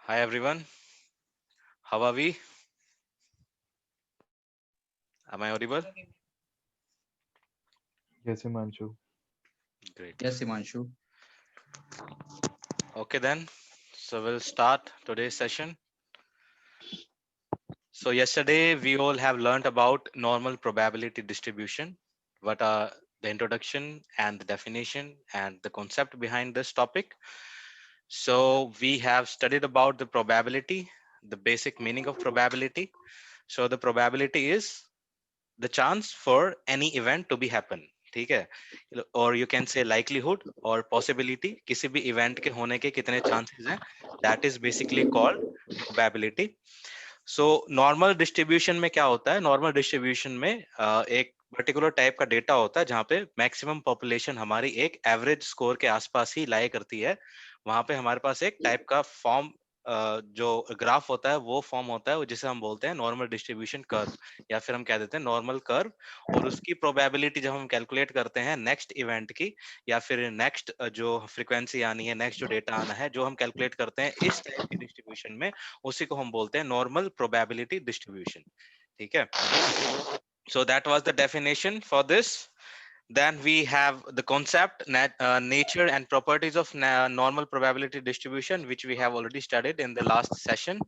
Hi everyone, how are we? Am I audible? Yes, Himanshu. Great. Yes, Himanshu. Okay then, so we'll start today's session. So yesterday we all have learned about normal probability distribution. What are the introduction and the definition and the concept behind this topic. So we have studied about the probability, the basic meaning of probability. So the probability is the chance for any event to be happen. ठीक है, और you can से likelihood और possibility किसी भी event के होने के कितने chances हैं, that is basically called probability. So normal distribution में क्या होता है, normal distribution में एक पर्टिकुलर टाइप का डेटा होता है जहाँ पे मैक्सिमम पॉपुलेशन हमारी एक एवरेज स्कोर के आसपास ही लाई करती है. वहां पे हमारे पास एक टाइप का फॉर्म जो ग्राफ होता है वो फॉर्म होता है जिसे हम बोलते हैं नॉर्मल डिस्ट्रीब्यूशन कर्व, या फिर हम कह देते हैं नॉर्मल कर्व. और उसकी प्रोबेबिलिटी जब हम कैलकुलेट करते हैं नेक्स्ट इवेंट की, या फिर नेक्स्ट जो फ्रीक्वेंसी आनी है, नेक्स्ट जो डेटा आना है, जो हम कैलकुलेट करते हैं इस टाइप के डिस्ट्रीब्यूशन में, उसी को हम बोलते हैं नॉर्मल प्रोबेबिलिटी डिस्ट्रीब्यूशन. ठीक है, so that was the definition for this. Then we have the concept, nature and properties of normal probability distribution, which we have already studied in the last session.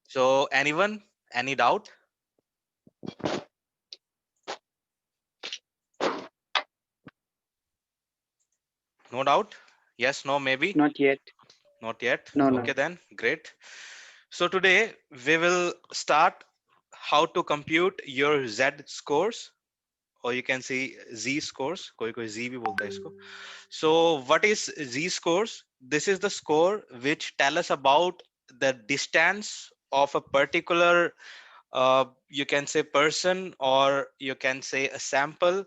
So anyone, any doubt? No doubt? Yes, no, maybe? Not yet. Not yet. No, no. Okay then, great. So today we will start how to compute your Z scores, or you can see Z scores. कोई Z भी बोलता है इसको. So what is Z scores? This is the score which tell us about the distance of a particular you can say person, or you can say a sample,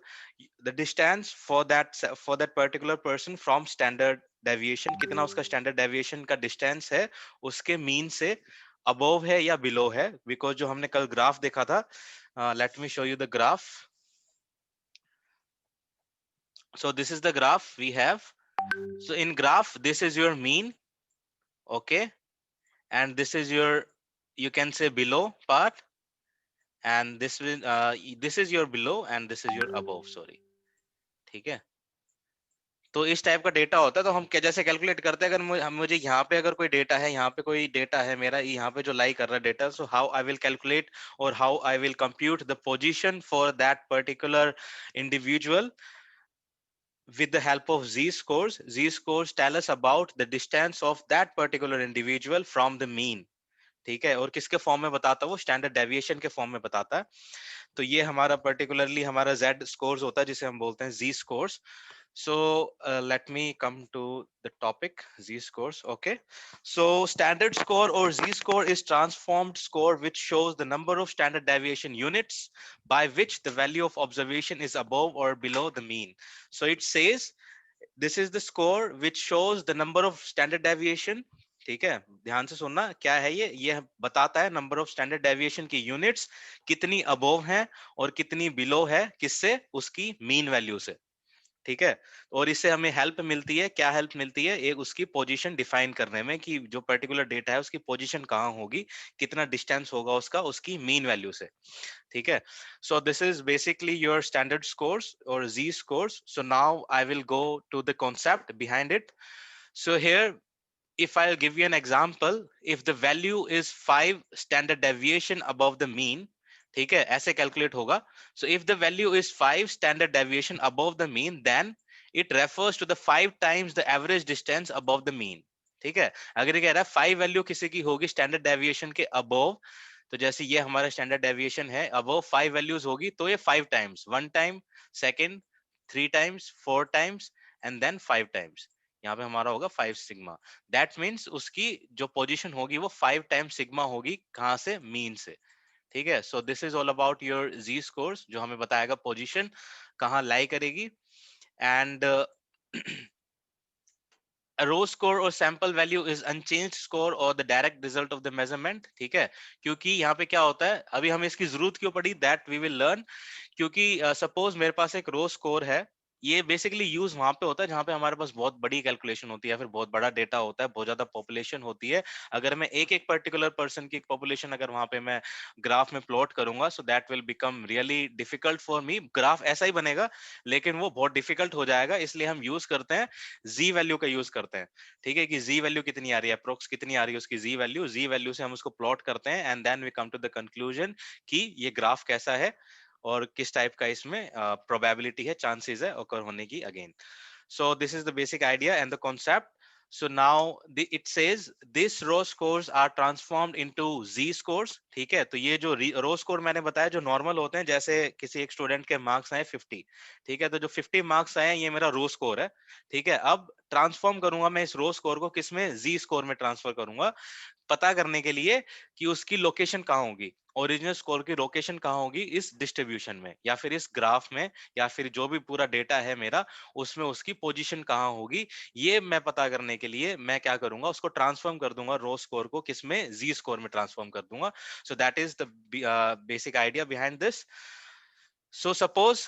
the distance for that particular person from standard deviation. कितना उसका standard deviation का distance है उसके mean से above है या below है, because जो हमने कल graph देखा था, let me show you the graph. So this is the graph we have. So in graph, this is your mean, okay, and this is your, you can say, below part, and this is your below and this is your above, sorry. ठीक है, तो इस type का data होता है. तो हम क्या जैसे कैलकुलेट करते हैं, अगर मुझे यहाँ पे अगर कोई डेटा है, यहाँ पे कोई डेटा है मेरा, यहाँ पे जो लाई कर रहा है data, so how I will calculate और how I will compute the position for that particular individual with the help of Z scores. Z scores tell us about the distance of that particular individual from the mean. ठीक है, और किसके form में बताता है वो, standard deviation के form में बताता है. तो ये हमारा पर्टिकुलरली हमारा Z scores होता है जिसे हम बोलते हैं Z scores. So let me come to the topic, Z scores. Okay, so standard score or Z score is transformed score which shows the number of standard deviation units by which the value of observation is above or below the mean. So it says this is the score which shows the number of standard deviation. ठीक है, ध्यान से सुनना क्या है ये बताता है नंबर ऑफ स्टैंडर्ड डेविएशन की यूनिट्स कितनी अबोव है और कितनी बिलो है, किससे, उसकी मीन वैल्यू से. ठीक है, और इससे हमें हेल्प मिलती है, क्या हेल्प मिलती है, एक उसकी पोजीशन डिफाइन करने में कि जो पर्टिकुलर डेटा है उसकी पोजीशन कहाँ होगी, कितना डिस्टेंस होगा उसका उसकी मीन वैल्यू से. ठीक है, so this is basically your standard scores or Z scores. So now I will go to the concept behind it. So here, if I'll give you an example, if the value is 5 standard deviation above the mean, ठीक है, ऐसे calculate होगा. So if the value is 5 standard deviation above the mean, then it refers to the 5 times the average distance above the mean. ठीक है, अगर ये कह रहा है 5 वैल्यू किसी की होगी स्टैंडर्ड डेविएशन के अबोव, तो जैसे ये हमारा स्टैंडर्ड डेविएशन है, अबोव 5 वैल्यूज होगी, तो ये 5 times, 1 time, second, 3 times, 4 times, and then 5 times. यहाँ पे हमारा होगा 5 सिग्मा. दैट मीन्स उसकी जो पोजीशन होगी वो 5 टाइम सिग्मा होगी, कहाँ से, मीन से. ठीक है, so this is all about your Z scores, जो हमें बताएगा पोजीशन कहाँ लाई करेगी. And a row score or sample value is unchanged score or the direct result of the measurement. ठीक है, क्योंकि यहाँ पे क्या होता है, अभी हमें इसकी जरूरत क्यों पड़ी, दैट वी विल लर्न. क्योंकि सपोज मेरे पास एक रो स्कोर है, ये बेसिकली यूज वहां पे होता है जहां पे हमारे पास बहुत बड़ी कैलकुलेशन होती है या फिर बहुत बड़ा डेटा होता है, बहुत ज्यादा पॉपुलेशन होती है। अगर मैं एक एक पर्टिकुलर पर्सन की पॉपुलेशन अगर वहां पे मैं ग्राफ में प्लॉट करूंगा, so that will become really difficult for me. Graph ऐसा ही बनेगा लेकिन वो बहुत डिफिकल्ट हो जाएगा, इसलिए हम यूज करते हैं जी वैल्यू का यूज करते हैं। ठीक है, कि जी वैल्यू कितनी आ रही है, अप्रोक्स कितनी आ रही है उसकी जी वैल्यू से हम उसको प्लॉट करते हैं and then we come to the conclusion कि ये ग्राफ कैसा है और किस टाइप का इसमें प्रोबेबिलिटी है, चांसेस है ओकर होने की again. So this is the basic idea and the concept. So now it says this row scores are transformed into z scores. ठीक है, तो ये जो रो स्कोर मैंने बताया जो नॉर्मल होते हैं, जैसे किसी एक स्टूडेंट के मार्क्स आए 50, ठीक है, तो जो 50 मार्क्स आए ये मेरा रो स्कोर है। ठीक है, अब ट्रांसफॉर्म करूंगा मैं इस रो स्कोर को किसमें, जी स्कोर में ट्रांसफर करूंगा, पता करने के लिए कि उसकी लोकेशन कहाँ होगी, ओरिजिनल स्कोर की लोकेशन कहाँ होगी इस डिस्ट्रीब्यूशन में या फिर इस ग्राफ में या फिर जो भी पूरा डेटा है मेरा उसमें उसकी पोजीशन कहाँ होगी। ये मैं पता करने के लिए मैं क्या करूंगा, उसको ट्रांसफॉर्म कर दूंगा रो स्कोर को किसमें, जी स्कोर में ट्रांसफॉर्म कर दूंगा। So that is the basic idea behind this. So suppose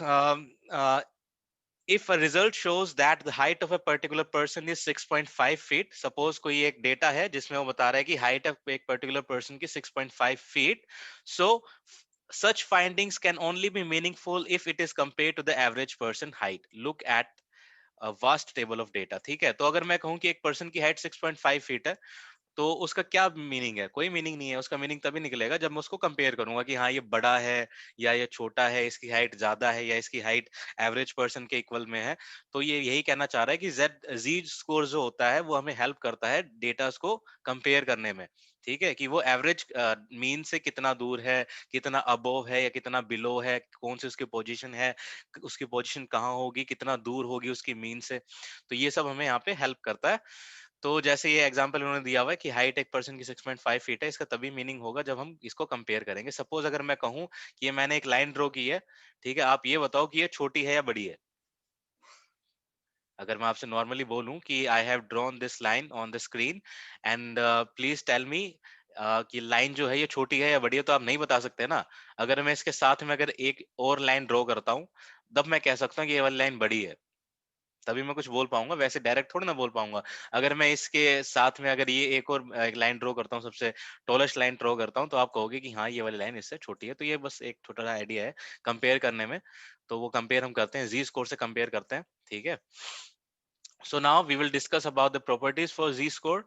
if a result shows that the height of a particular person is 6.5 feet, suppose कोई एक डेटा है जिसमें वो बता रहा है कि हाइट ऑफ एक पर्टिकुलर पर्सन की 6.5 feet, so such findings can only be meaningful if it is compared to the average person height. Look at a vast table of data. ठीक है, तो अगर मैं कहूं कि एक पर्सन की हाइट 6.5 फीट है, तो उसका क्या मीनिंग है, कोई मीनिंग नहीं है। उसका मीनिंग तभी निकलेगा जब मैं उसको कंपेयर करूंगा कि हाँ ये बड़ा है या ये छोटा है, इसकी हाइट ज्यादा है या इसकी हाइट एवरेज पर्सन के इक्वल में है। तो ये यही कहना चाह रहा है कि जेड जी स्कोर जो होता है वो हमें हेल्प करता है डेटा को कंपेयर करने में। ठीक है, कि वो एवरेज मीन से कितना दूर है, कितना अबोव है या कितना बिलो है, कौन सी उसकी पोजीशन है, उसकी पोजीशन कहाँ होगी, कितना दूर होगी उसकी मीन से। तो ये सब हमें यहाँ पे हेल्प करता है। तो जैसे ये एग्जांपल उन्होंने दिया हुआ है कि हाइट एक पर्सन की 6.5 फीट है, इसका तभी मीनिंग होगा जब हम इसको कंपेयर करेंगे। सपोज अगर मैं कहूं कि ये मैंने एक लाइन ड्रॉ की है, ठीक है, आप ये बताओ कि ये छोटी है या बड़ी है। अगर मैं आपसे नॉर्मली बोलूं कि I have drawn this line on the screen and please tell me कि लाइन जो है ये छोटी है या बड़ी है, तो आप नहीं बता सकते ना। अगर मैं इसके साथ में अगर एक और लाइन ड्रॉ करता हूं, तब मैं कह सकता हूँ कि ये वाली लाइन बड़ी है, तभी मैं कुछ बोल पाऊंगा, वैसे डायरेक्ट थोड़ी ना बोल पाऊंगा। अगर मैं इसके साथ में अगर ये एक और एक लाइन ड्रॉ करता हूँ, सबसे टॉलेस्ट लाइन ड्रॉ करता हूँ, तो आप कहोगे कि हाँ ये वाली लाइन इससे छोटी है। तो ये बस एक छोटा सा आइडिया है कंपेयर करने में। तो वो कंपेयर हम करते हैं, जी स्कोर से कंपेयर करते हैं। ठीक है, so now we will discuss about the properties for z score.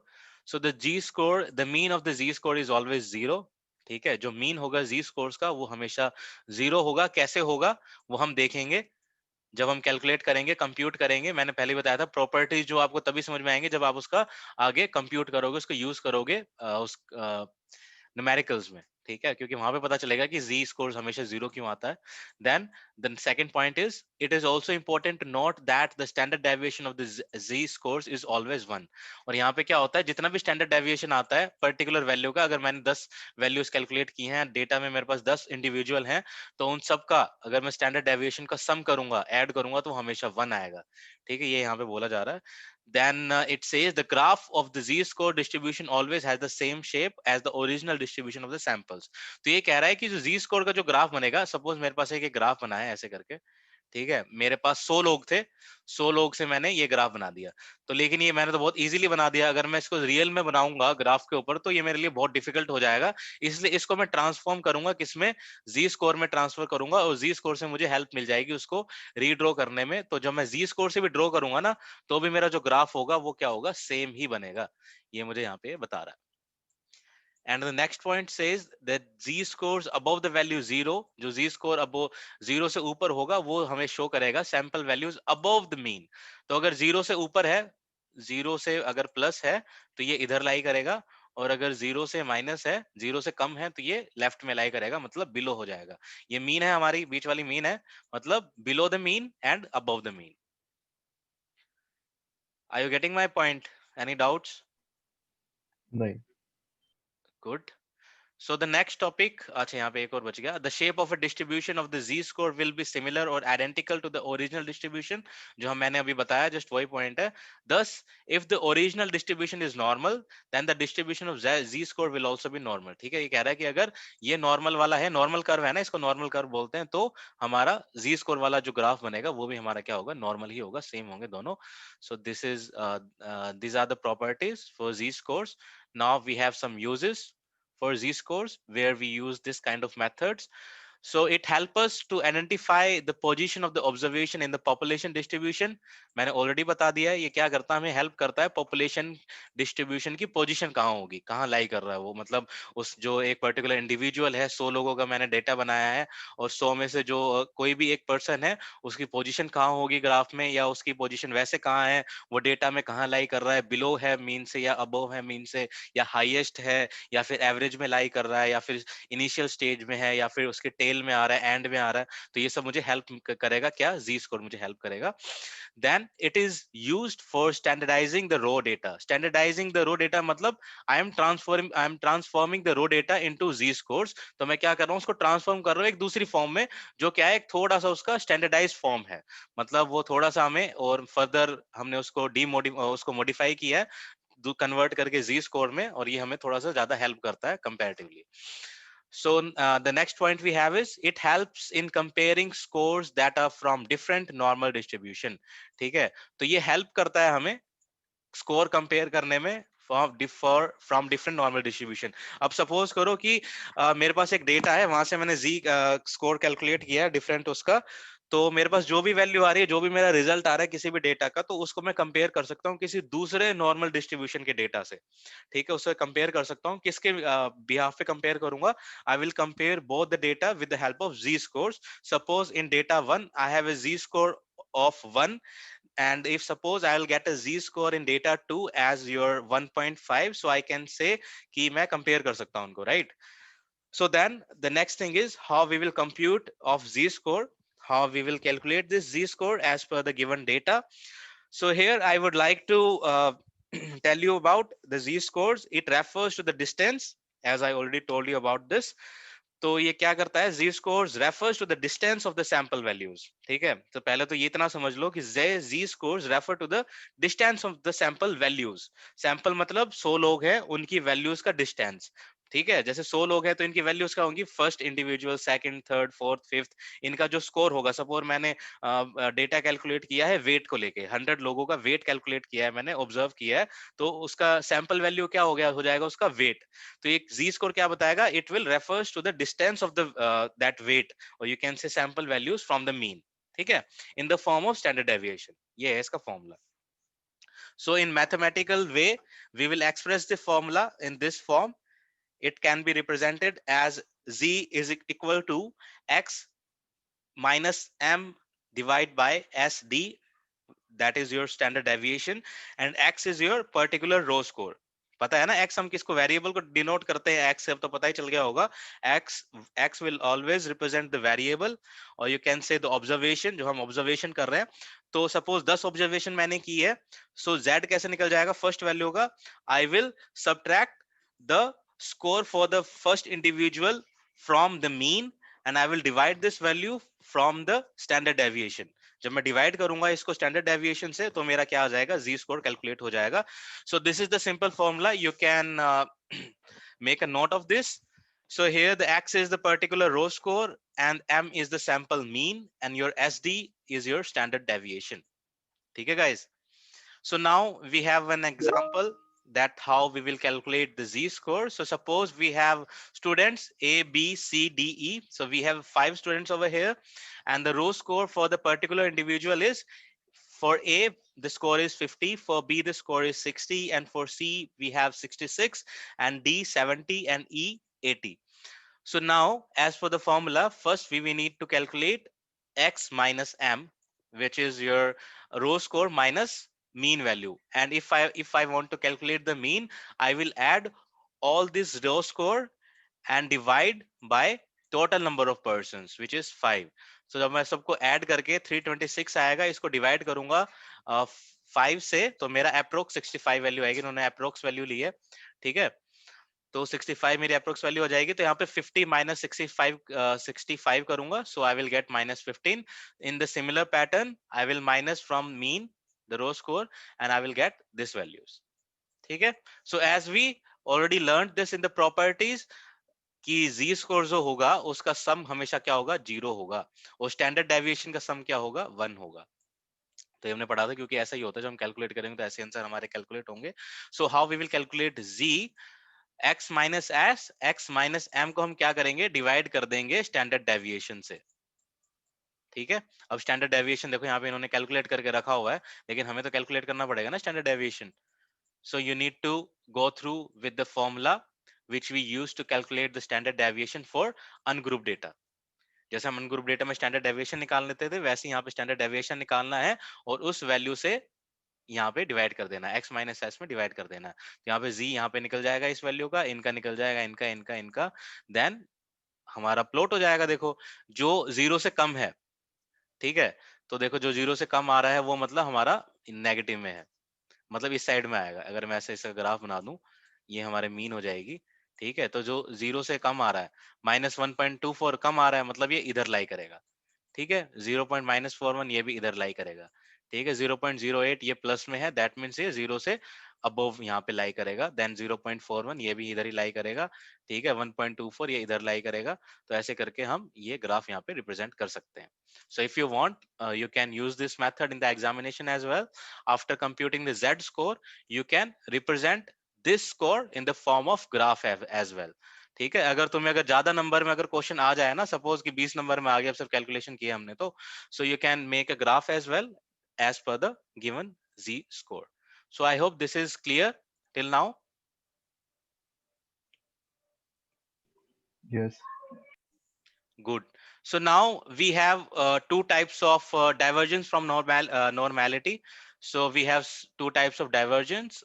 So the g score, the mean of the z score is always zero. ठीक है, जो मीन होगा जी स्कोर्स का वो हमेशा जीरो होगा। कैसे होगा वो हम देखेंगे जब हम कैलकुलेट करेंगे, कंप्यूट करेंगे। मैंने पहले बताया था प्रॉपर्टीज जो आपको तभी समझ में आएंगे जब आप उसका आगे कंप्यूट करोगे, उसको यूज करोगे उस न्यूमेरिकल्स में। ठीक है, क्योंकि वहां पे पता चलेगा कि जी स्कोर हमेशा जीरो क्यों आता है। Then the second point is it is also important to note that the standard deviation of the Z scores is always 1। और यहाँ पे क्या होता है, जितना भी स्टैंडर्ड डेविएशन आता है पर्टिकुलर वैल्यू का, अगर मैंने 10 वैल्यूज कैलकुलेट की हैं, डेटा में मेरे पास 10 इंडिविजुअल हैं, तो उन सब का अगर मैं स्टैंडर्ड डेविएशन का सम करूंगा, ऐड करूंगा, तो हमेशा 1 आएगा। ठीक है, ये यहाँ पे बोला जा रहा है। Then it says the graph of the z-score distribution always has the same shape as the original distribution of the samples. तो ये कह रहा है कि जो z-score का जो ग्राफ बनेगा, सपोज मेरे पास एक ग्राफ बना है ऐसे करके। ठीक है, मेरे पास 100 लोग थे, 100 लोग से मैंने ये ग्राफ बना दिया। तो लेकिन ये मैंने तो बहुत इजीली बना दिया, अगर मैं इसको रियल में बनाऊंगा ग्राफ के ऊपर तो ये मेरे लिए बहुत डिफिकल्ट हो जाएगा। इसलिए इसको मैं ट्रांसफॉर्म करूंगा किसमें, जी स्कोर में ट्रांसफर करूंगा, और जी स्कोर से मुझे हेल्प मिल जाएगी उसको रीड्रॉ करने में। तो जब मैं जी स्कोर से भी ड्रॉ करूंगा ना, तो भी मेरा जो ग्राफ होगा वो क्या होगा, सेम ही बनेगा। ये मुझे यहाँ पे बता रहा है। And the next point says that z scores above the value 0, जो z score above 0 से ऊपर होगा वो हमें शो करेगा sample values above the mean। तो अगर 0 से ऊपर है, 0 से अगर प्लस है तो ये इधर लाई करेगा, और अगर 0 से माइनस है, 0 से कम है, तो ये लेफ्ट में लाई करेगा, मतलब बिलो हो जाएगा। ये मीन है, हमारी बीच वाली मीन है, मतलब below the mean and above the mean. Are you getting my point? Any doubts? नहीं। Good. So the next topic, अच्छा यहाँ पे एक और बच गया. The shape of a distribution of the z-score will be similar or identical to the original distribution. जो हम मैंने अभी बताया, just वही point है. Thus, if the original distribution is normal, then the distribution of z-score will also be normal. ठीक है, ये कह रहा है कि अगर ये normal वाला है, normal curve है ना, इसको normal curve बोलते हैं, तो हमारा z-score वाला जो ग्राफ बनेगा वो भी हमारा क्या होगा, normal ही होगा, same होंगे दोनों. So this is these are the properties for z-scores. Now we have some uses for z-scores where we use this kind of methods. So it helps us to identify the position of the observation in the population distribution. मैंने already बता दिया है, ये क्या करता है, हमें help करता है population distribution की position कहाँ होगी, कहाँ lie कर रहा है वो, मतलब उस जो एक particular individual है, 100 लोगों का मैंने data बनाया है और 100 में से जो कोई भी एक person है, उसकी position कहाँ होगी ग्राफ में, या उसकी position वैसे कहाँ है, वो data में कहाँ lie कर रहा है, below है mean से या above है mean से, या highest है या फिर एवरेज में लाई कर रहा है, या फिर इनिशियल स्टेज में है, या फिर उसके टेल में आ रहा है, एंड में आ रहा है, तो ये सब मुझे हेल्प करेगा, क्या, जी स्कोर मुझे हेल्प करेगा. Then it is used for standardizing the raw data. Standardizing the raw data मतलब I am transforming the raw data into Z scores. तो मैं क्या कर रहा हूँ, उसको ट्रांसफॉर्म कर रहा हूँ एक दूसरी फॉर्म में, जो क्या है, एक थोड़ा सा उसका स्टैंडर्डाइज फॉर्म है, मतलब वो थोड़ा सा हमें और फर्दर हमने उसको उसको मॉडिफाई किया है, कन्वर्ट करके जी स्कोर में, और ये हमें थोड़ा सा ज्यादा हेल्प करता है comparatively. So the next point we have is it helps in comparing scores that are from different normal distribution. ठीक है, तो ये हेल्प करता है हमें स्कोर कंपेयर करने में फ्रॉम डिफरेंट नॉर्मल डिस्ट्रीब्यूशन. अब सपोज करो कि मेरे पास एक डेटा है, वहां से मैंने जी स्कोर कैलकुलेट किया है डिफरेंट उसका, तो मेरे पास जो भी वैल्यू आ रही है, जो भी मेरा रिजल्ट आ रहा है किसी भी डेटा का, तो उसको मैं कंपेयर कर सकता हूँ किसी दूसरे नॉर्मल डिस्ट्रीब्यूशन के डेटा से. ठीक है, उससे कंपेयर कर सकता हूँ, किसके बिहाफ पे कंपेयर करूंगा, I will compare both the data with the help of Z scores. Suppose in data 1 I have a Z score of 1, and if suppose I'll get a z score in data 2 as your 1.5, so I can say कि मैं compare कर सकता हूँ उनको, right? So then the next thing is how we will compute of z score, how we will calculate this z score as per the given data. So here I would like to tell you about the z scores. It refers to the distance, as I already told you about this. तो ये क्या करता है, z scores refers to the distance of the sample values. ठीक है, तो पहले तो ये इतना समझ लो कि z scores refer to the distance of the sample values. sample मतलब 100 लोग हैं, उनकी values का distance. ठीक है, जैसे 100 लोग हैं तो इनकी वैल्यूज क्या होंगी, first individual, second, third, fourth, fifth, इनका जो स्कोर होगा. सपोज मैंने डेटा कैलकुलेट किया है वेट को लेके, 100 लोगों का वेट कैलकुलेट किया है, मैंने ऑब्जर्व किया है, तो उसका सैंपल वैल्यू क्या हो गया, हो जाएगा उसका वेट. तो एक जी स्कोर क्या बताएगा, it will refers to the distance of the that weight, और you can say sample values from the mean. ठीक है, in the form of standard deviation. ये है इसका formula. So in mathematical way, we will express the formula in this form. It can be represented as z is equal to x minus m divided by sd, that is your standard deviation, and x is your particular row score. पता है ना, x हम किसको, variable को denote करते हैं x से, अब तो पता ही चल गया होगा. x will always represent the variable, और you can say the observation, जो हम ऑब्जर्वेशन कर रहे हैं. तो सपोज 10 ऑब्जर्वेशन मैंने की है, सो z कैसे निकल जाएगा, फर्स्ट वैल्यू होगा, I will subtract the score for the first individual from the mean, and I will divide this value from the standard deviation. जब मैं डिवाइड करूंगा इसको स्टैंडर्ड डेविएशन से, तो मेरा क्या आ जाएगा, जी स्कोर कैलकुलेट हो जाएगा. सो this is the simple formula, you can make a note of this. So here the x is the particular row score and m is the sample mean, and your sd is your standard deviation. ठीक है guys? So now we have an example that how we will calculate the z score. So suppose we have students A, B, C, D, E. So we have 5 students over here, and the row score for the particular individual is, for A the score is 50, for B the score is 60, and for C we have 66, and D 70, and E 80. So now as for the formula, first we need to calculate x minus m, which is your row score minus mean value. And if I want to calculate the mean, I will add all this row score and divide by total number of persons, which is 5. So जब मैं सबको add करके 326 आएगा, इसको divide करूंगा 5 से, तो मेरा अप्रोक्स 65 वैल्यू आएगी. इन्होंने अप्रोक्स वैल्यू ली है. ठीक है, तो 65 मेरी अप्रोक्स वैल्यू हो जाएगी। तो यहाँ पे 50 माइनस 65 करूंगा, so I will get -15। In the similar pattern I will minus from mean the raw score and I will get this values. ठीक है, so as we already learn this in the properties कि Z score जो होगा उसका सम हमेशा क्या होगा, 0 होगा, और स्टैंडर्ड डेविएशन का सम क्या होगा, 1 होगा। तो ये हमने पढ़ा था, क्योंकि ऐसा ही होता है, जब हम कैलकुलेट करेंगे तो ऐसे आंसर हमारे कैलकुलेट होंगे। So how we will calculate Z, x minus S, X minus M को हम क्या करेंगे, डिवाइड कर देंगे स्टैंडर्ड डेविएशन से। ठीक है, अब स्टैंडर्ड डेविएशन देखो यहाँ पे इन्होंने कैलकुलेट करके रखा हुआ है, लेकिन हमें तो कैलकुलेट करना पड़ेगा ना standard deviation. So you need to go through with the formula which we use to calculate the standard deviation for ungrouped data. जैसे हम अनग्रुप डेटा में स्टैंडर्ड डेविएशन निकाल लेते थे, वैसे यहाँ पे स्टैंडर्ड डेविएशन निकालना है और उस वैल्यू से यहाँ पे डिवाइड कर देना है, x माइनस एस में डिवाइड कर देना है। तो यहाँ पे z यहाँ पे निकल जाएगा इस वैल्यू का, इनका निकल जाएगा, इनका इनका इनका, देन हमारा प्लॉट हो जाएगा। देखो जो 0 से कम है, ठीक है, तो देखो जो 0 से कम आ रहा है वो मतलब हमारा नेगेटिव में है, मतलब इस साइड में आएगा। अगर मैं ऐसे इसका ग्राफ बना दूं, ये हमारे मीन हो जाएगी। ठीक है, तो जो 0 से कम आ रहा है, -1.24 कम आ रहा है, मतलब ये इधर लाई करेगा। ठीक है, 0.-41 ये भी इधर लाई करेगा। ठीक है, 0.08 ये प्लस में है, दैट मीन्स ये 0 से अबव यहाँ पे लाई करेगा। देन 0.41 ये भी इधर ही लाई करेगा। ठीक है, 1.24 ये इधर लाई करेगा। तो ऐसे करके हम ये ग्राफ यहाँ पे रिप्रेजेंट कर सकते हैं। So if you want, you can use this method in the examination as well. After computing the z score, you can represent this score in the form of graph as well. ठीक है, अगर तुम्हें अगर ज्यादा number में अगर question आ जाए ना, सपोज कि 20 नंबर में आ गया, अब सिर्फ कैलकुलेशन किया हमने, तो so you can make a graph as well as per the given Z score. So I hope this is clear till now. Yes. Good. So now we have two types of divergence from normality. So we have two types of divergence.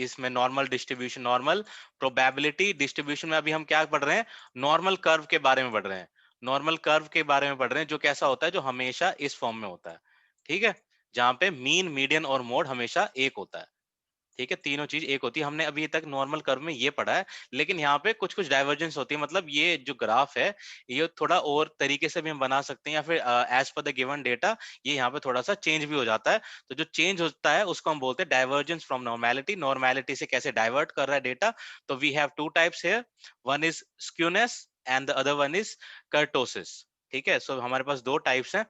इसमें normal distribution, normal probability distribution में अभी हम क्या पढ़ रहे हैं, normal curve के बारे में पढ़ रहे हैं। normal curve के बारे में पढ़ रहे हैं, जो कैसा होता है, जो हमेशा इस फॉर्म में होता है। ठीक है, जहां पे मीन, मीडियन और मोड हमेशा एक होता है। ठीक है, तीनों चीज एक होती है। हमने अभी तक नॉर्मल कर्व में ये पढ़ा है, लेकिन यहाँ पे कुछ कुछ डाइवर्जेंस होती है। मतलब ये जो ग्राफ है, ये थोड़ा और तरीके से भी हम बना सकते हैं, या फिर as per the given data ये यहाँ पे थोड़ा सा चेंज भी हो जाता है। तो जो चेंज होता है उसको हम बोलते हैं डाइवर्जेंस फ्रॉम नॉर्मेलिटी। नॉर्मेलिटी से कैसे डाइवर्ट कर रहा है डेटा। तो we have two types here, one is skewness and the other one is kurtosis. ठीक है, सो हमारे पास दो टाइप्स हैं।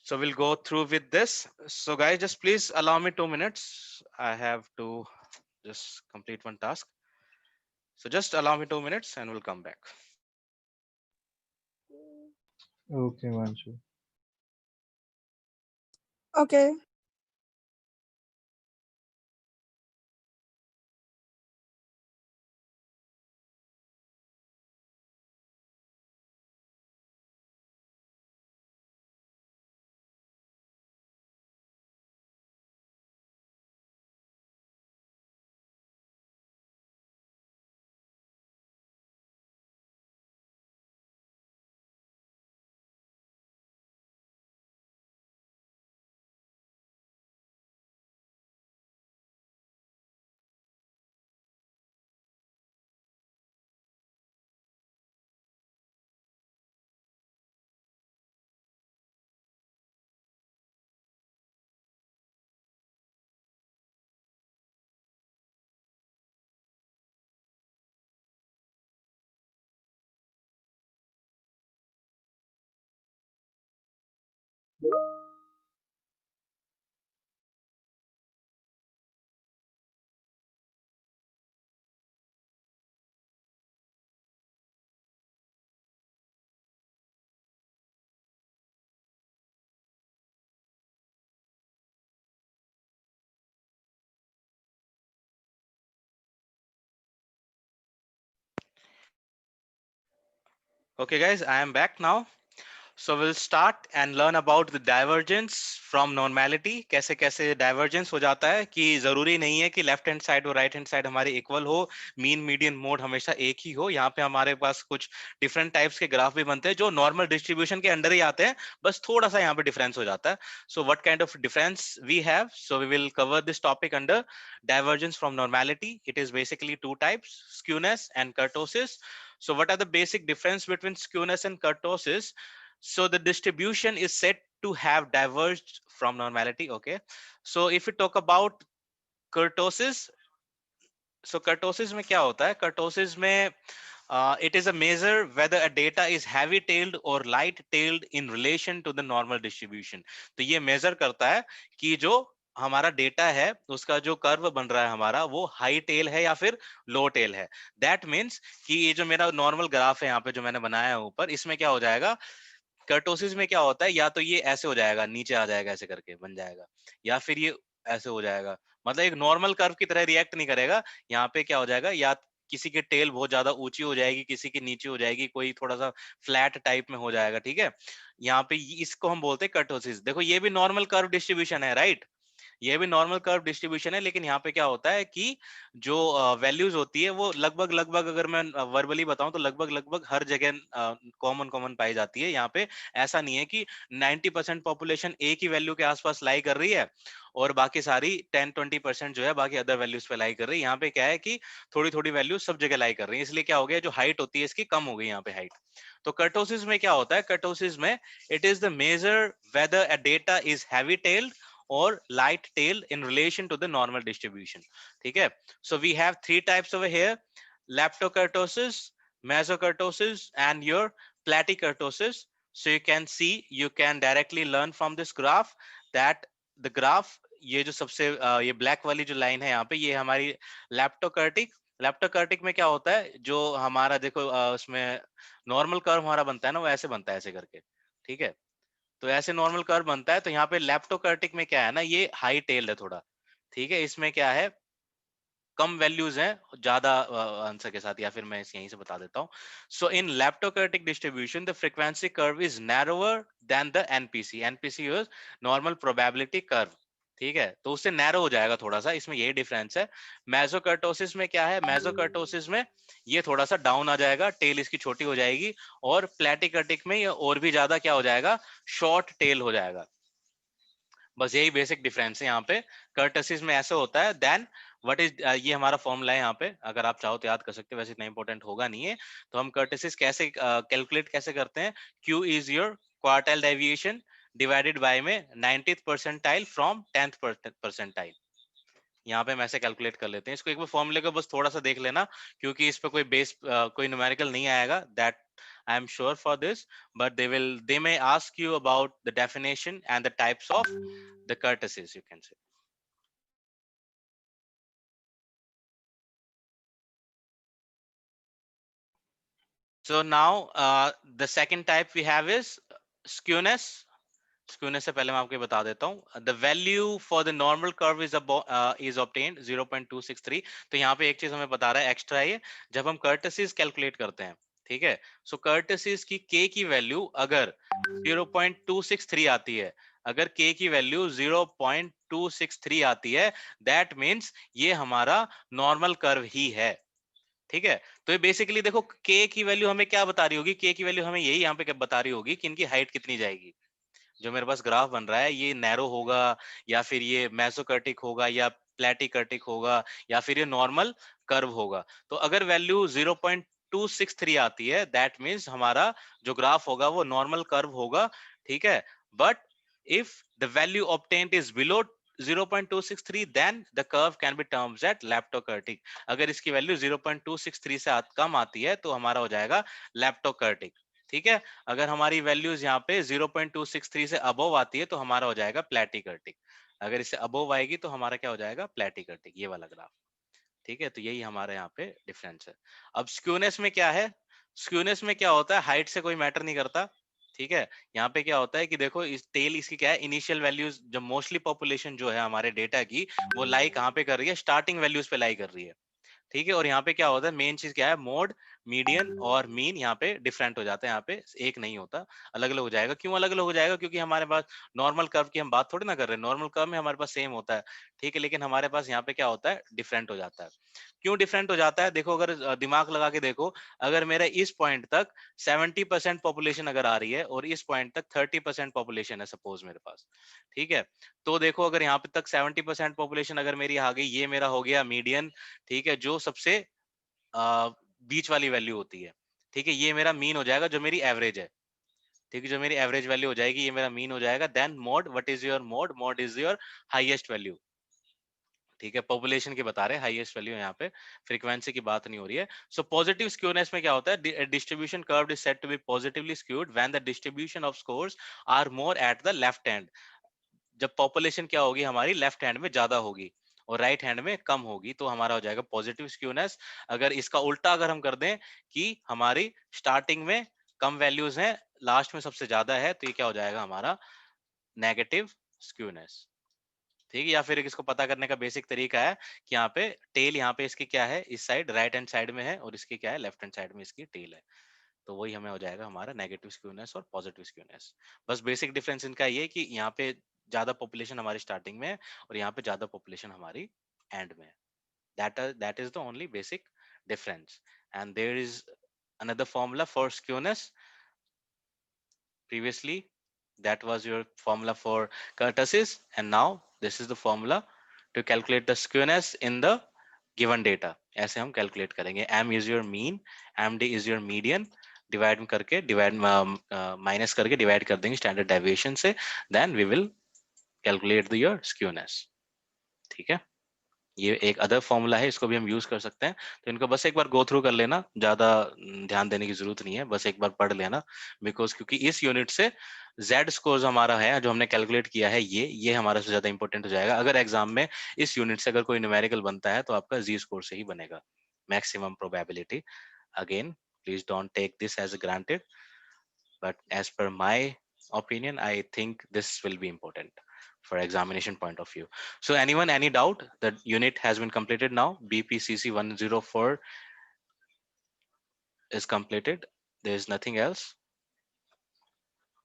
So we'll go through with this. So guys, just please allow me 2 minutes. I have to just complete one task. So just allow me 2 minutes and we'll come back. Okay, Manshu. Okay. Okay guys, I am back now. So we'll start and learn about the divergence from normality. कैसे कैसे divergence हो जाता है कि जरूरी नहीं है कि लेफ्ट हैंड साइड और राइट हैंड साइड हमारे इक्वल हो, मीन मीडियन मोड हमेशा एक ही हो. यहाँ पे हमारे पास कुछ डिफरेंट टाइप्स के ग्राफ भी बनते हैं जो नॉर्मल डिस्ट्रीब्यूशन के अंडर ही आते हैं, बस थोड़ा सा यहाँ पे डिफरेंस हो जाता है. So what kind of difference we have, so we will cover this topic under divergence from normality. It is basically two types, skewness and kurtosis. So what are the basic difference between skewness and kurtosis? So the distribution is said to have diverged from normality. Okay, so if we talk about kurtosis, so kurtosis में क्या होता है? Kurtosis में it is a measure whether a data is heavy tailed or light tailed in relation to the normal distribution. तो ये measure करता है कि जो हमारा डेटा है उसका जो कर्व बन रहा है हमारा वो हाई टेल है या फिर लो टेल है. दैट मीन्स कि ये जो मेरा नॉर्मल ग्राफ है यहाँ पे जो मैंने बनाया है ऊपर, इसमें क्या हो जाएगा, कर्टोसिस में क्या होता है, या तो ये ऐसे हो जाएगा, नीचे आ जाएगा, ऐसे करके बन जाएगा, या फिर ये ऐसे हो जाएगा. मतलब एक नॉर्मल कर्व की तरह रिएक्ट नहीं करेगा. यहाँ पे क्या हो जाएगा, या किसी की टेल बहुत ज्यादा ऊंची हो जाएगी, किसी की नीचे हो जाएगी, कोई थोड़ा सा फ्लैट टाइप में हो जाएगा. ठीक है, यहाँ पे इसको हम बोलते हैं कर्टोसिस. देखो ये भी नॉर्मल कर्व डिस्ट्रीब्यूशन है, राइट? ये भी नॉर्मल कर्व डिस्ट्रीब्यूशन है, लेकिन यहाँ पे क्या होता है कि जो वैल्यूज होती है वो लगभग लगभग, अगर मैं वर्बली बताऊं तो लगभग लगभग हर जगह कॉमन कॉमन पाई जाती है. यहाँ पे ऐसा नहीं है कि 90% पॉपुलेशन एक ही वैल्यू के आसपास लाई कर रही है और बाकी सारी 10-20% जो है बाकी अदर वैल्यूज पे लाई कर रही है. यहाँ पे क्या है कि थोड़ी थोड़ी वैल्यूज सब जगह लाई कर रही है, इसलिए क्या हो गया, जो हाइट होती है इसकी कम हो गई यहाँ पे हाइट. तो कर्टोसिस में क्या होता है, कर्टोसिस में it is the measure whether a data is heavy tailed or light tail in relation to the normal distribution. ठीक है, so we have three types over here: leptokurtosis, mesokurtosis and your platykurtosis. So you can see, you can directly learn from this graph that the graph, ये जो सबसे ये black वाली जो line है यहाँ पे, ये हमारी लेप्टोकर्टिक. लेप्टोकर्टिक में क्या होता है, जो हमारा देखो उसमें नॉर्मल कर्व हमारा बनता है ना, वो ऐसे बनता है, ऐसे करके. ठीक है, तो ऐसे नॉर्मल कर्व बनता है. तो यहाँ पे लेप्टोकर्टिक में क्या है ना, ये हाई टेल्ड है थोड़ा. ठीक है, इसमें क्या है, कम वैल्यूज हैं ज्यादा आंसर के साथ, या फिर मैं यहीं से बता देता हूँ. So in leptokurtic distribution the frequency curve is narrower than the NPC. NPC is normal probability curve. ठीक है, तो उससे नैरो हो जाएगा थोड़ा सा, इसमें यही डिफरेंस है. मेसोकर्टोसिस में क्या है, मेसोकर्टोसिस में ये थोड़ा सा डाउन आ जाएगा, टेल इसकी छोटी हो जाएगी. और प्लेटिकर्टिक में ये और भी ज्यादा क्या हो जाएगा, शॉर्ट टेल हो जाएगा. बस यही बेसिक डिफरेंस है यहाँ पे. कर्टसिस में ऐसे होता है. देन व्हाट इज, ये हमारा फॉर्मूला है यहाँ पे, अगर आप चाहो तो याद कर सकते हो, वैसे इतना इंपॉर्टेंट होगा नहीं है. तो हम कर्टसिस कैसे कैलकुलेट कैसे करते हैं, Q is your quartile deviation divided by में 90th percentile from 10th percentile. यहाँ पे हम ऐसे कैलकुलेट कर लेते हैं इसको. एक बार फॉर्मूले को बस थोड़ा सा देख लेना, क्योंकि इस पे कोई बेस कोई न्यूमेरिकल नहीं आएगा, that I am sure for this, but they may ask you about the definition and the types of the courtesies, you can say. So now the second type we have is skewness. Skewness से पहले मैं आपको बता देता हूँ. The value for the normal curve is obtained 0.263. तो यहाँ पे एक चीज हमें बता रहा है एक्स्ट्रा, ये जब हम कर्टसीज कैलकुलेट करते हैं. ठीक है, सो कर्टसीज की k की वैल्यू अगर 0.263 आती है, अगर k की वैल्यू 0.263 आती है, दैट मीन्स ये हमारा नॉर्मल कर्व ही है. ठीक है, तो ये बेसिकली देखो k की वैल्यू हमें क्या बता रही होगी, k की वैल्यू हमें यही यहाँ पे बता रही होगी कि इनकी हाइट कितनी जाएगी. जो मेरे पास ग्राफ बन रहा है ये नैरो होगा, या फिर ये मेसोकर्टिक होगा, या प्लेटिकर्टिक होगा, या फिर ये नॉर्मल कर्व होगा. तो अगर वैल्यू 0.263 आती है, दैट मीन्स हमारा जो ग्राफ होगा वो नॉर्मल कर्व होगा. ठीक है, but if the value obtained is below 0.263, then the curve can be termed as leptokurtic. अगर इसकी वैल्यू 0.263 से कम आती है तो हमारा हो जाएगा leptokurtic. ठीक है, अगर हमारी वैल्यूज यहाँ पे 0.263 से अबव आती है तो हमारा हो जाएगा प्लेटिकर्टिक. अगर इससे अबव आएगी तो हमारा क्या हो जाएगा, प्लेटिकर्टिक, ये वाला ग्राफ. ठीक है, तो यही हमारे यहाँ पे डिफरेंस है. अब स्क्यूनेस में क्या है, स्क्यूनेस में क्या होता है, हाइट से कोई मैटर नहीं करता. ठीक है, यहाँ पे क्या होता है कि देखो इस टेल इसकी क्या है, इनिशियल वैल्यूज, जो मोस्टली पॉपुलेशन जो है हमारे डेटा की, वो लाई कहाँ पे कर रही है, स्टार्टिंग वैल्यूज पे लाई कर रही है. ठीक है, और यहाँ पे क्या होता है, मेन चीज क्या है, मोड मीडियन और मीन यहाँ पे डिफरेंट हो जाता है, यहाँ पे एक नहीं होता, अलग अलग हो जाएगा। क्यों अलग अलग हो जाएगा? क्योंकि हमारे पास नॉर्मल कर्व की हम बात थोड़ी ना कर रहे हैं, नॉर्मल कर्व में हमारे पास सेम होता है, ठीक है, लेकिन हमारे पास यहाँ पे क्या होता है, डिफरेंट हो जाता है। क्यों डिफरेंट हो जाता है? देखो, अगर दिमाग लगा के देखो, अगर मेरा इस पॉइंट तक 70% पॉपुलेशन अगर आ रही है और इस पॉइंट तक 30% पॉपुलेशन है सपोज मेरे पास, ठीक है, तो देखो अगर यहाँ पे तक 70% पॉपुलेशन अगर मेरी आ गई, ये मेरा हो गया मीडियन, ठीक है, जो सबसे बीच वाली वैल्यू होती है, ठीक है, ये मेरा मीन हो जाएगा जो मेरी एवरेज है, ठीक है, जो मेरी एवरेज वैल्यू हो जाएगी, ये मेरा मीन हो जाएगा। Then mode, what is your mode? Mode is your highest value, ठीक है, पॉपुलेशन की बता रहे हैं हाईएस्ट वैल्यू, यहाँ पे फ्रीक्वेंसी की बात नहीं हो रही है। सो पॉजिटिव स्क्यूनेस में क्या होता है? Distribution curve is said to be positively skewed when the distribution of scores are more at the left hand. जब पॉपुलेशन क्या होगी हमारी लेफ्ट हैंड में ज्यादा होगी और राइट हैंड में कम होगी, तो हमारा हो जाएगा पॉजिटिव स्क्यूनेस। अगर इसका उल्टा अगर हम कर दें कि हमारी स्टार्टिंग में कम वैल्यूज हैं, लास्ट में सबसे ज्यादा है, तो ये क्या हो जाएगा हमारा नेगेटिव स्क्यूनेस, ठीक है। या फिर इसको पता करने का बेसिक तरीका है कि यहाँ पे टेल, यहाँ पे इसकी क्या है, इस साइड राइट हैंड साइड में है और इसकी क्या है, लेफ्ट हैंड साइड में इसकी टेल है, तो वही हमें हो जाएगा हमारा नेगेटिव स्क्यूनेस और पॉजिटिव स्क्यूनेस। बस बेसिक डिफरेंस इनका ये है कि यहाँ पे ज्यादा पॉपुलेशन हमारी स्टार्टिंग में है और यहाँ पे ज्यादा पॉपुलेशन हमारी एंड में है। That is the only basic difference. And there is another formula for skewness. Previously that was your formula for kurtosis, and now this is the formula to calculate the skewness in the given data. ऐसे हम calculate करेंगे। m is your mean, md is your median, divide करके divide minus करके divide कर देंगे standard deviation से, then we will calculate the your skewness, ठीक है। ये एक अदर फॉर्मूला है, इसको भी हम यूज कर सकते हैं, तो इनको बस एक बार गो थ्रू कर लेना, ज्यादा ध्यान देने की जरूरत नहीं है, बस एक बार पढ़ लेना। बिकॉज क्योंकि इस यूनिट से जेड स्कोर हमारा है जो हमने कैलकुलेट किया है, ये हमारा से ज्यादा इंपॉर्टेंट हो जाएगा। अगर एग्जाम में इस यूनिट से अगर कोई न्यूमेरिकल बनता है तो आपका जी स्कोर से ही बनेगा, maximum probability. Again please don't take this as granted, but as per my opinion, I think this will be important for examination point of view. So anyone, any doubt? The unit has been completed now. BPCC 104 is completed. There is nothing else.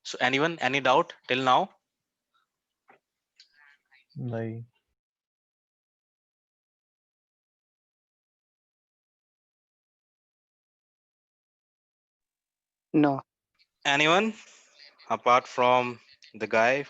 So anyone, any doubt till now? नहीं। No. Anyone apart from the guy?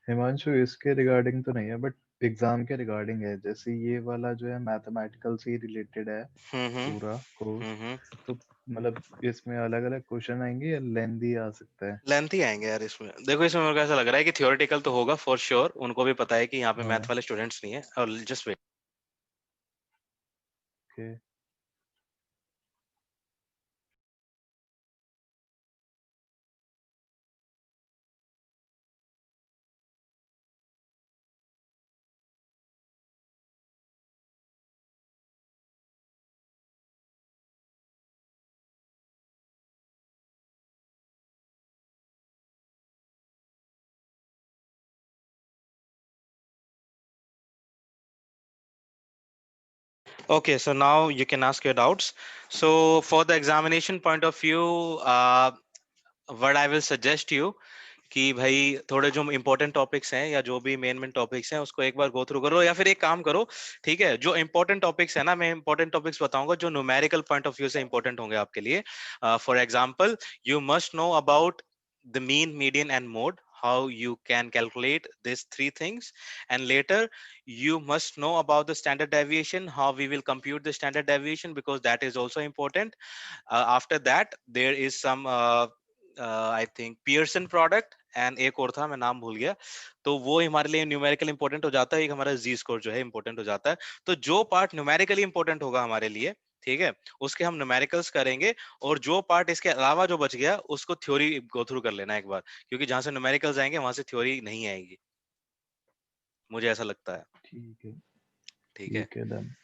Himanshu इसके regarding तो नहीं है, but exam के regarding है। जैसे ये वाला जो है मैथमेटिकल से रिलेटेड है हम्म पूरा कोर्स, हम्म तो मतलब इसमें अलग अलग क्वेश्चन आएंगे या लेंदी आ सकता है? लेंथ ही आएंगे यार इसमें। देखो इसमें मेरे को ऐसा लग रहा है कि थियोरेटिकल तो होगा फॉर श्योर, उनको भी पता है कि यहाँ पे मैथ हाँ। वाले स्टूडेंट्स नहीं है। और just wait, okay. okay, so now you can ask your doubts. So for the examination point of view, what I will suggest you कि भाई थोड़े जो इंपॉर्टेंट टॉपिक्स हैं या जो भी मेन टॉपिक्स हैं उसको एक बार गो थ्रू करो, या फिर एक काम करो, ठीक है, जो इंपॉर्टेंट टॉपिक्स है ना, मैं इंपॉर्टेंट टॉपिक्स बताऊंगा जो न्यूमेरिकल पॉइंट ऑफ व्यू से इंपॉर्टेंट होंगे आपके लिए। For example, you must know about the mean, median and mode, how you can calculate these three things, and later you must know about the standard deviation, how we will compute the standard deviation, because that is also important. After that there is some I think Pearson product, and एक और था मैं नाम भूल गया, तो वो हमारे लिए न्यूमेरिकल इंपॉर्टेंट हो जाता है, एक हमारा जी स्कोर जो है इंपॉर्टेंट हो जाता है। तो जो पार्ट न्यूमेरिकली इंपॉर्टेंट होगा हमारे लिए, ठीक है, उसके हम न्यूमेरिकल्स करेंगे, और जो पार्ट इसके अलावा जो बच गया उसको थ्योरी गो थ्रू कर लेना एक बार, क्योंकि जहां से न्यूमेरिकल्स आएंगे वहां से थ्योरी नहीं आएगी, मुझे ऐसा लगता है। ठीक है। ठीक है, ठीक है, डन।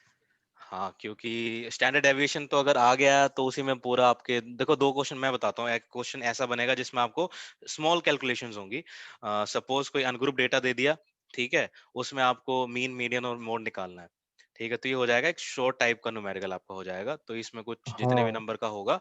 हाँ, क्योंकि स्टैंडर्ड डेविएशन तो अगर आ गया तो उसी में पूरा आपके देखो 2 क्वेश्चन मैं बताता हूँ। एक क्वेश्चन ऐसा बनेगा जिसमें आपको स्मॉल कैलकुलेशंस होंगी। सपोज कोई अनग्रुप डेटा दे दिया, ठीक है? उसमें आपको मीन, मीडियन और मोड निकालना है। ठीक है? तो ये हो जाएगा एक शॉर्ट टाइप का न्यूमेरिकल आपका हो जाएगा। तो इसमें कुछ जितने भी हाँ नंबर का होगा,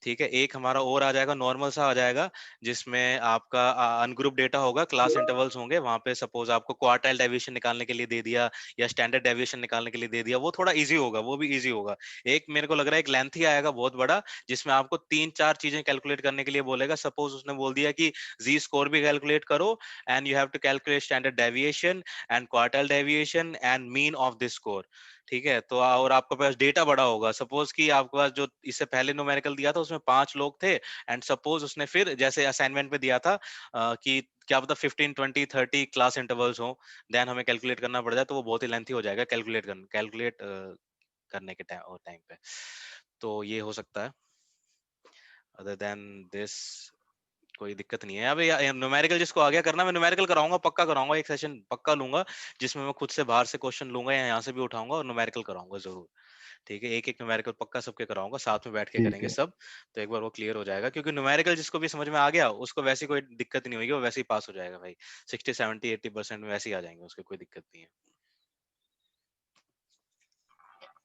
ठीक है? एक हमारा और आ जाएगा, नॉर्मल सा आ जाएगा, जिसमें आपका अनग्रुप डेटा होगा, क्लास इंटरवल्स होंगे, वहाँ पे सपोज़ आपको क्वार्टाइल डेविएशन निकालने के लिए दे दिया या स्टैंडर्ड डेविएशन निकालने के लिए दे दिया, वो थोड़ा ईज़ी होगा, वो भी ईज़ी होगा। एक मेरे को लग रहा है एक लेंथी आएगा बहुत बड़ा, जिसमें आपको 3-4 चीज़ें कैलकुलेट करने के लिए बोलेगा। सपोज़ उसने बोल दिया कि ज़ी स्कोर भी कैलकुलेट करो and you have to calculate standard deviation and quartile deviation and mean of this score. ठीक है? तो और आपके पास डेटा बड़ा होगा। सपोज़ कि आपके पास जो इससे पहले न्यूमेरिकल दिया था उसमें 5 लोग थे एंड सपोज़ उसने फिर जैसे असाइनमेंट में दिया था कि क्या पता 15, 20, 30 क्लास इंटरवल्स हों, देन हमें कैलकुलेट करना पड़ जाए तो वो बहुत ही लेंथी हो जाएगा कैलकुलेट करने के टाइम पे। तो ये हो सकता है। अदर देन दिस कोई दिक्कत नहीं है। अब न्यूमेरिकल जिसको आ गया करना, मैं न्यूमेरिकल कराऊंगा, पक्का कराऊंगा, एक सेशन पक्का लूंगा जिसमें मैं खुद से बाहर से क्वेश्चन लूंगा या यहाँ से भी उठाऊंगा और न्यूमेरिकल कराऊंगा जरूर। ठीक है, एक एक न्यूमेरिकल पक्का सबके कराऊंगा, साथ में बैठ के ठीक करेंगे है। सब। तो एक बार वो क्लियर हो जाएगा, क्योंकि न्यूमेरिकल जिसको भी समझ में आ गया उसको वैसी कोई दिक्कत नहीं होगी, वो वैसे ही पास हो जाएगा भाई। 60, 70, 80% में वैसे ही आ जाएंगे, उसकी कोई दिक्कत नहीं है।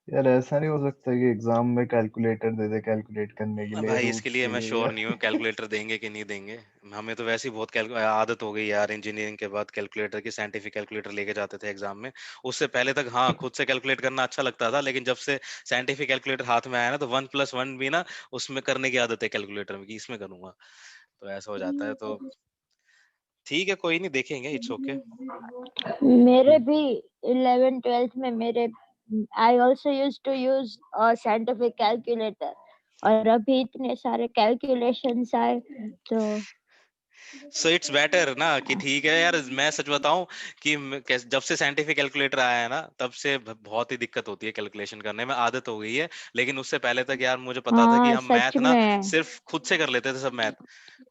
यार ऐसा नहीं हो सकता कि एग्जाम में कैलकुलेटर दे दे कैलकुलेट करने के लिए भाई इसके रूट्स लिए के मैं लिए श्योर या नहीं हूँ कैलकुलेटर देंगे कि नहीं देंगे। हमें तो वैसे ही बहुत आदत हो गई यार, इंजीनियरिंग के बाद कैलकुलेटर की, साइंटिफिक कैलकुलेटर लेके जाते थे एग्जाम में। उससे पहले तक हाँ खुद से कैलकुलेट करना अच्छा लगता था, लेकिन जब से साइंटिफिक कैलकुलेटर हाथ में आया ना, तो 1+1 भी ना उसमें करने की आदत है कैलकुलेटर में कि इसमें करूंगा। तो ऐसा हो जाता है। तो ठीक है, कोई नहीं, देखेंगे, इट्स ओके। मेरे भी 11 12th में मेरे I also used to use scientific calculator, और अभी इतने सारे कैलकुलेशंस आए तो सो इट्स बेटर ना कि ठीक है यार। मैं सच बताऊं कि जब से साइंटिफिक कैलकुलेटर आया है ना, तब से बहुत ही दिक्कत होती है कैलकुलेशन करने में, आदत हो गई है। लेकिन उससे पहले तक यार मुझे पता था कि हाँ हम सच मैथ ना में। सिर्फ खुद से कर लेते थे, सब मैथ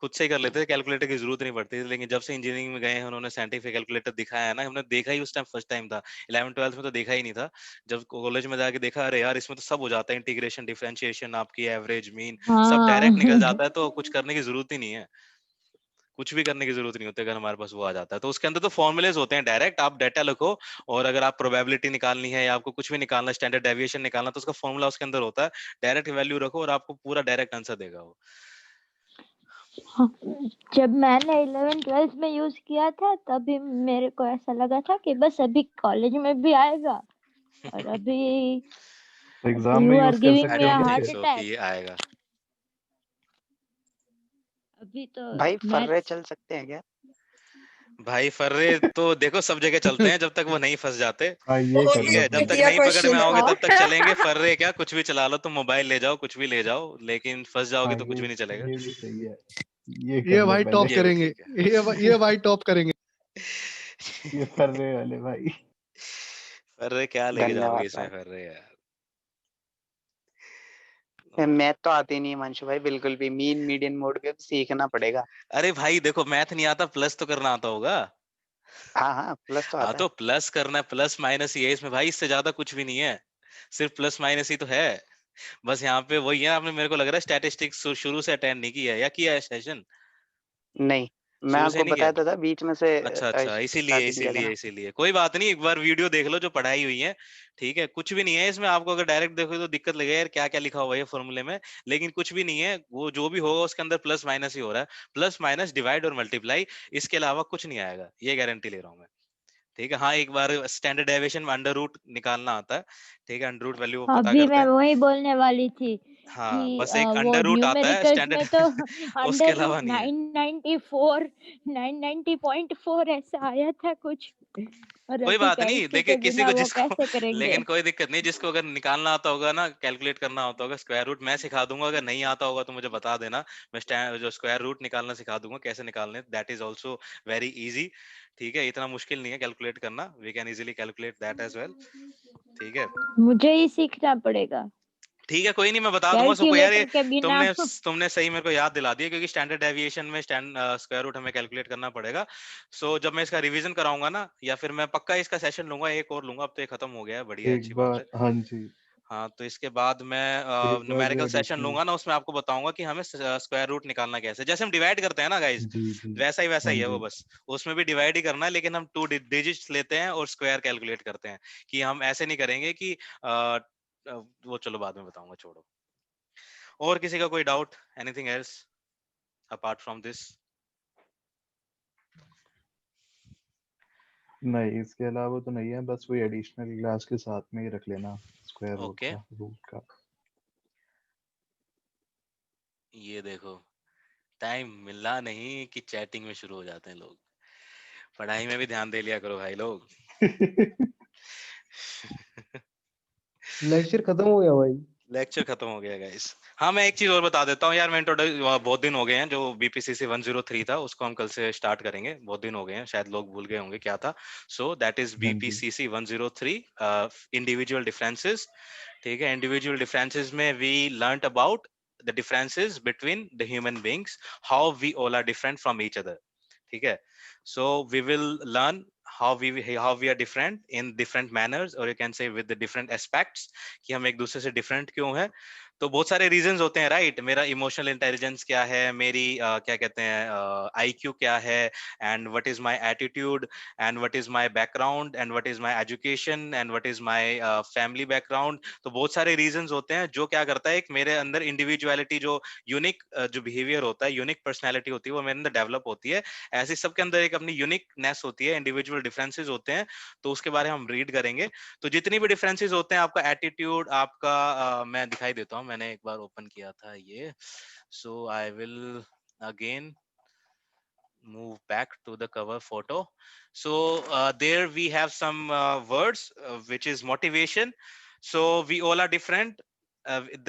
खुद से ही कर लेते थे, कैलकुलेटर की जरूरत नहीं पड़ती थी। लेकिन जब से इंजीनियरिंग में गए हैं, उन्होंने साइंटिफिक कैलकुलेटर दिखाया है ना, हमने देखा ही उस टाइम फर्स्ट टाइम था। 11 12 में तो देखा ही नहीं था। जब कॉलेज में जाके देखा, अरे यार इसमें तो सब हो जाता है, इंटीग्रेशन, डिफरेंशिएशन, आपकी एवरेज, मीन, सब हाँ डायरेक्ट निकल जाता है। तो कुछ करने की जरूरत ही नहीं है, कुछ भी करने की जरूरत नहीं होती अगर हमारे पास वो आ जाता है। तो उसके अंदर तो फॉर्मूलेज होते हैं, डायरेक्ट आप डाटा लिखो, और अगर आप प्रोबेबिलिटी निकालनी है या आपको कुछ भी निकालना है, स्टैंडर्ड डेविएशन निकालना, तो उसका फॉर्मूला उसके अंदर होता है। डायरेक्ट वैल्यू रखो और आपको पूरा डायरेक्ट आंसर देगा वो। हाँ, जब मैंने 11 12th में यूज किया था तभी मेरे को ऐसा लगा था कि बस अभी कॉलेज में भी आएगा, और अभी एग्जाम यू में आर यूज कर गिविंग आई मी सकते अ हैं डोंट क्या थिंक हार्ट फिर? सो कि अटैक। ये आएगा। अभी तो भाई फर्रे मैथ्स चल सकते हैं क्या? भाई फर्रे तो देखो सब जगह चलते हैं, जब तक वो नहीं फंस जाते। हाँ ये कर ठीक लो है, जब फिर। तक घटिया नहीं पकड़ में क्वेश्चन आओगे था। तब तक चलेंगे। फर्रे क्या, कुछ भी चला लो, तुम मोबाइल ले जाओ, कुछ भी ले जाओ, लेकिन फंस जाओगे हाँ तो कुछ भी नहीं चलेगा। ये भी सही है, ये कर ये लो भाई पहले। टॉप ये भी करेंगे, ठीक है। ये भाई टॉप करेंगे। ये फर्रे वाले भाई। फर्रे क्या लेके जाओगे धन्यवाद इसमें, भाई। फर्रे यार। मैथ तो आती नहीं है मंशु भाई बिल्कुल भी, मीन मीडियन मोड भी अब सीखना पड़ेगा। अरे भाई देखो, मैथ नहीं आता, प्लस तो करना आता होगा। हाँ हाँ प्लस तो हाँ आता तो है। प्लस करना है, प्लस माइनस ही है इसमें भाई, इससे ज्यादा कुछ भी नहीं है। सिर्फ प्लस माइनस ही तो है। बस यहाँ पे वही है, आपने मेरे को लग रहा है स्टैटिस्टिक्स शुरू से अटेंड नहीं किया है, या किया है सेशन? नहीं, मैं शुरू से आपको नहीं किया? बताया तो था बीच में से अच्छा अच्छा, इसीलिए स्टार्टिंग किया था इसीलिए ना। इसीलिए कोई बात नहीं, एक बार वीडियो देख लो जो पढ़ाई हुई है। ठीक है, कुछ भी नहीं है इसमें, आपको अगर डायरेक्ट देखो तो दिक्कत लगेगा यार क्या क्या लिखा हुआ है फॉर्मूले में। लेकिन कुछ भी नहीं है, वो जो भी होगा उसके अंदर प्लस माइनस ही हो रहा है। प्लस माइनस डिवाइड और मल्टीप्लाई, इसके अलावा कुछ नहीं आएगा, ये गारंटी ले रहा हूँ मैं। ठीक है, हाँ एक बार स्टैंडर्ड डेविएशन में अंडर रूट निकालना आता है। ठीक है, अंडर रूट वैल्यू वो पता अभी करते मैं हैं। वही बोलने वाली थी हाँ कि बस एक वो अंडर रूट आता है न्यूमेरिकल्स स्टैंडर्ड में तो उसके अंडर रूट अलावा नहीं है। 994 990.4 ऐसा आया था कुछ, और कोई अभी बात का नहीं, इसके देखिए के किसी बिना को वो जिसको कैसे करेंगे। लेकिन कोई दिक्कत नहीं, जिसको अगर निकालना आता होगा ना, कैलकुलेट करना आता होगा, स्क्वायर रूट मैं सिखा दूंगा। अगर नहीं आता होगा तो मुझे बता देना, मैं जो स्क्वायर रूट निकालना सिखा दूंगा, कैसे निकालने, that is also very easy. ठीक है, इतना मुश्किल नहीं है कैलकुलेट करना, we can easily calculate that as well. ठीक है। मुझे ही सीखना पड़ेगा ठीक है, कोई नहीं, मैं बता दूंगा सबको यार। ये कैलकुलेटर के बिना। तुमने तुमने सही मेरे को याद दिला दिया, क्योंकि स्टैंडर्ड डेविएशन में स्क्वायर रूट हमें कैलकुलेट करना पड़ेगा। सो जब मैं इसका रिवीजन कराऊंगा ना, या फिर मैं पक्का इसका सेशन लूंगा, एक और लूंगा, अब तो ये खत्म हो गया है, बढ़िया, एक अच्छी बात बार है। हाँ जी, हाँ, तो इसके बाद मैं एक बार न्यूमेरिकल जो सेशन additional- लूंगा ना, उसमें आपको बताऊंगा कि हमें स्क्वायर रूट निकालना कैसे, जैसे हम डिवाइड करते हैं ना गाइस, जी जी वैसा ही हाँ है वो, जी बस उसमें भी डिवाइड ही करना है, लेकिन हम 2 डिजिट्स लेते हैं और स्क्वायर कैलकुलेट करते हैं, कि हम ऐसे नहीं करेंगे कि वो चलो बाद में बताऊंगा, छोड़ो। और किसी का कोई doubt, anything else apart from this? नहीं, इसके अलावा तो नहीं है, बस वही एडिशनल क्लास के साथ में ही रख लेना स्क्वायर रूट ओके, का, रूट का। ये देखो, टाइम मिलना नहीं कि चैटिंग में शुरू हो जाते हैं लोग। पढ़ाई में भी ध्यान दे लिया करो भाई लोग। लेक्चर खत्म हो गया भाई। लेक्चर खत्म हो गया गाइस। हाँ, मैं एक चीज और बता देता हूँ यार, मैं बहुत दिन हो गए हैं, जो बीपीसीसी 103 था उसको हम कल से स्टार्ट करेंगे, बहुत दिन हो गए हैं, शायद लोग भूल गए होंगे क्या था। सो दैट इज हाँ जी बीपीसीसी 103, इंडिविजुअल डिफरेंसेस। ठीक है, इंडिविजुअल डिफरेंसेस में we learned about the differences between the human beings, how we all are different from each other. ठीक है, so we will learn how we are different in different manners, or you can say with the different aspects, कि हम एक दूसरे से different क्यों है। तो बहुत सारे रीजंस होते हैं, राइट? मेरा इमोशनल इंटेलिजेंस क्या है, मेरी क्या कहते हैं आईक्यू क्या है, and what is my attitude, and what is my background, and what is my education, and what is my family background. तो बहुत सारे रीजंस होते हैं, जो क्या करता है, एक मेरे अंदर इंडिविजुअलिटी, जो यूनिक जो बिहेवियर होता है, यूनिक पर्सनैलिटी होती है, वो मेरे अंदर डेवलप होती है। ऐसे सबके अंदर एक अपनी यूनिकनेस होती है, इंडिविजुअल डिफरेंसेस होते हैं, तो उसके बारे में हम रीड करेंगे। तो जितनी भी डिफरेंसेस होते हैं, आपका एटीट्यूड, आपका मैं दिखाई देता हूँ, मैंने एक बार ओपन किया था ये, so I will again move back to the cover photo. So there we have some words which is motivation. So we all are different.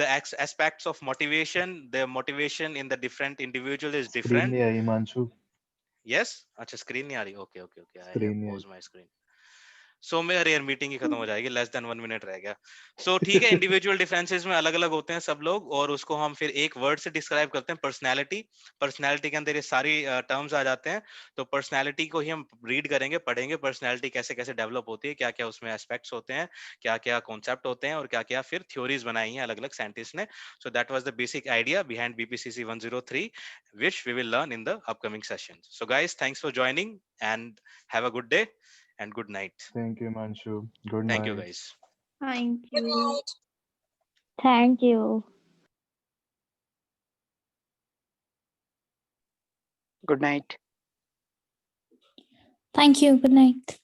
The aspects of motivation, the motivation in the different individual is screen different. नहीं आई Himanshu, Yes, अच्छा screen नहीं आ रही, okay okay okay, I have screen नहीं आई। Pause my screen. So मेरी यार मीटिंग ही खत्म हो जाएगी, लेस देन 1 मिनट रह गया। सो ठीक है, इंडिविजुअल डिफरेंसेस में अलग अलग होते हैं सब लोग, और उसको हम फिर एक वर्ड से डिस्क्राइब करते हैं, पर्सनैलिटी। पर्सनैलिटी के अंदर ये सारी टर्म्स आ जाते हैं। तो पर्सनैलिटी को ही हम रीड करेंगे, पढ़ेंगे, पर्सनैलिटी कैसे कैसे डेवलप होती है, क्या क्या उसमें एस्पेक्ट्स होते हैं, क्या क्या कॉन्सेप्ट होते हैं, और क्या क्या फिर थ्योरीज बनाई हैं अलग अलग साइंटिस्ट ने। So that was the basic idea behind BPCC 103, which we will learn in the upcoming sessions. So guys, thanks for joining and have a good day and good night. Thank you Himanshu, good Thank you night. guys. Thank you. Thank you. Good night. Thank you. Good night.